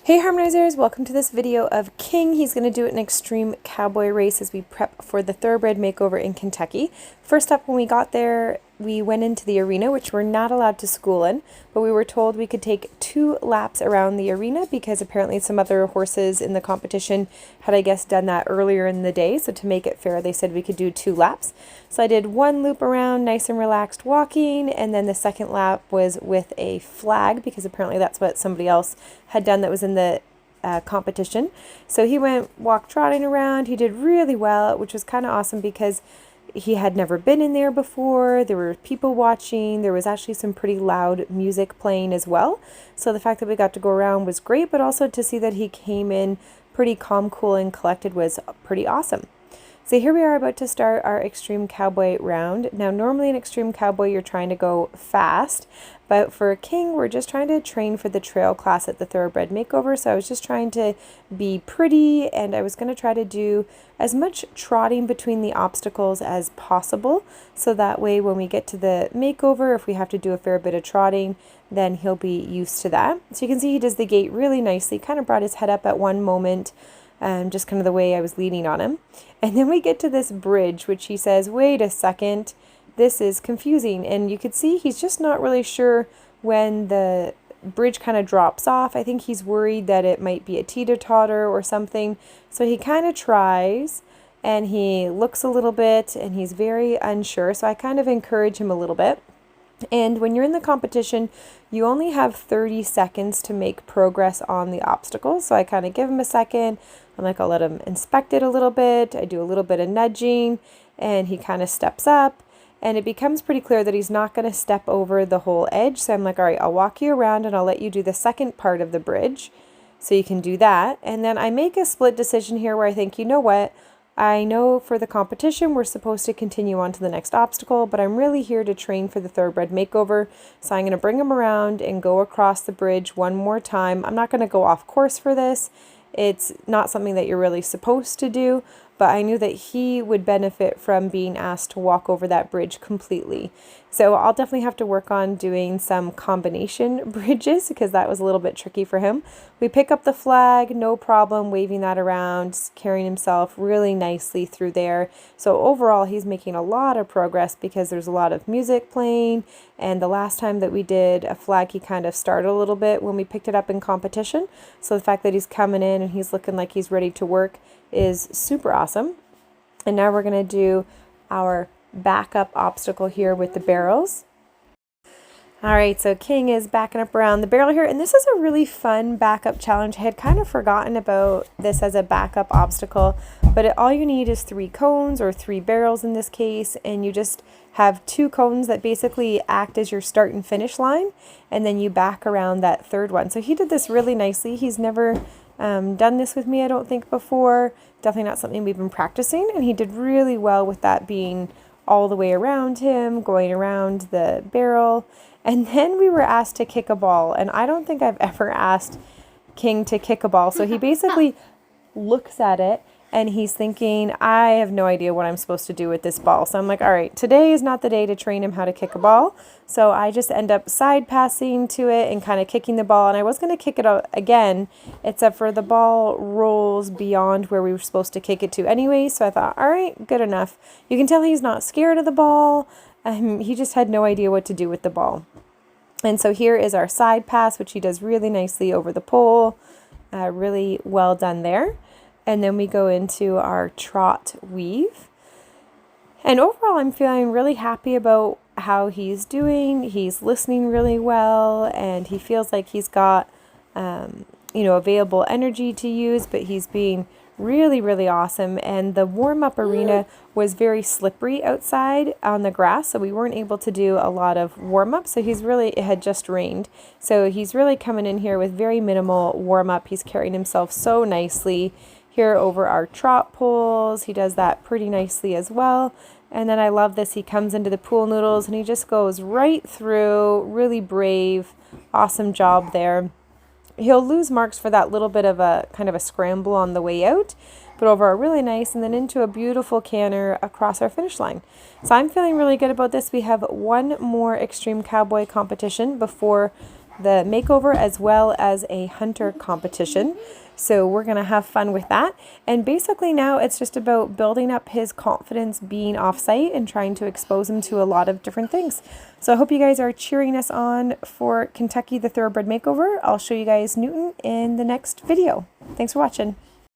Hey Harmonizers, welcome to this video of King. He's going to do an Extreme Cowboy Race as we prep for the Thoroughbred makeover in Kentucky. First up, when we got there, we went into the arena, which we're not allowed to school in, but we were told we could take 2 laps around the arena because apparently some other horses in the competition had, I guess, done that earlier in the day. So to make it fair, they said we could do 2 laps. So I did 1 loop around, nice and relaxed walking, and then the second lap was with a flag because apparently that's what somebody else had done that was in the competition. So he walked trotting around. He did really well, which was kind of awesome because he had never been in there before. There were people watching. There was actually some pretty loud music playing as well. So the fact that we got to go around was great, but also to see that he came in pretty calm, cool, and collected was pretty awesome. So here we are about to start our Extreme Cowboy round. Now, normally in Extreme Cowboy, you're trying to go fast, but for King, we're just trying to train for the trail class at the Thoroughbred makeover. So I was just trying to be pretty, and I was going to try to do as much trotting between the obstacles as possible. So that way, when we get to the makeover, if we have to do a fair bit of trotting, then he'll be used to that. So you can see he does the gait really nicely, kind of brought his head up at one moment, just kind of the way I was leaning on him. And then we get to this bridge, which he says, wait a second, this is confusing. And you could see he's just not really sure when the bridge kind of drops off. I think he's worried that it might be a teeter-totter or something. So he kind of tries and he looks a little bit and he's very unsure. So I kind of encourage him a little bit. And when you're in the competition, you only have 30 seconds to make progress on the obstacles. So I kind of give him a second. I'm like, I'll let him inspect it a little bit. I do a little bit of nudging and he kind of steps up and it becomes pretty clear that he's not going to step over the whole edge. So I'm like, all right, I'll walk you around and I'll let you do the second part of the bridge. So you can do that. And then I make a split decision here where I think, you know what? I know for the competition, we're supposed to continue on to the next obstacle, but I'm really here to train for the Thoroughbred makeover. So I'm going to bring him around and go across the bridge one more time. I'm not going to go off course for this. It's not something that you're really supposed to do, but I knew that he would benefit from being asked to walk over that bridge completely. So I'll definitely have to work on doing some combination bridges because that was a little bit tricky for him. We pick up the flag, no problem, waving that around, carrying himself really nicely through there. So overall, he's making a lot of progress because there's a lot of music playing. And the last time that we did a flag, he kind of started a little bit when we picked it up in competition. So the fact that he's coming in and he's looking like he's ready to work is super awesome. And now we're going to do our backup obstacle here with the barrels. All right, so King is backing up around the barrel here, and this is a really fun backup challenge. I had kind of forgotten about this as a backup obstacle, but all you need is 3 cones or 3 barrels in this case, and you just have 2 cones that basically act as your start and finish line, and then you back around that third one. So he did this really nicely. He's never done this with me, I don't think, before. Definitely not something we've been practicing, and he did really well with that being all the way around him, going around the barrel. And then we were asked to kick a ball, and I don't think I've ever asked King to kick a ball. So he basically looks at it and he's thinking, I have no idea what I'm supposed to do with this ball. So I'm like, all right, today is not the day to train him how to kick a ball. So I just end up side passing to it and kind of kicking the ball. And I was going to kick it out again, except for the ball rolls beyond where we were supposed to kick it to anyway. So I thought, all right, good enough. You can tell he's not scared of the ball. He just had no idea what to do with the ball. And so here is our side pass, which he does really nicely over the pole. Really well done there. And then we go into our trot weave. And overall, I'm feeling really happy about how he's doing. He's listening really well, and he feels like he's got, available energy to use, but he's being really, really awesome. And the warm-up arena was very slippery outside on the grass, so we weren't able to do a lot of warm-up. So it had just rained. So he's really coming in here with very minimal warm-up. He's carrying himself so nicely here over our trot poles. He does that pretty nicely as well. And then I love this. He comes into the pool noodles and he just goes right through. Really brave. Awesome job there. He'll lose marks for that little bit of a kind of a scramble on the way out, but over a really nice and then into a beautiful canter across our finish line. So I'm feeling really good about this. We have one more Extreme Cowboy competition before the makeover as well as a hunter competition. So we're going to have fun with that. And basically now it's just about building up his confidence being off-site and trying to expose him to a lot of different things. So I hope you guys are cheering us on for Kentucky, the Thoroughbred Makeover. I'll show you guys Newton in the next video. Thanks for watching.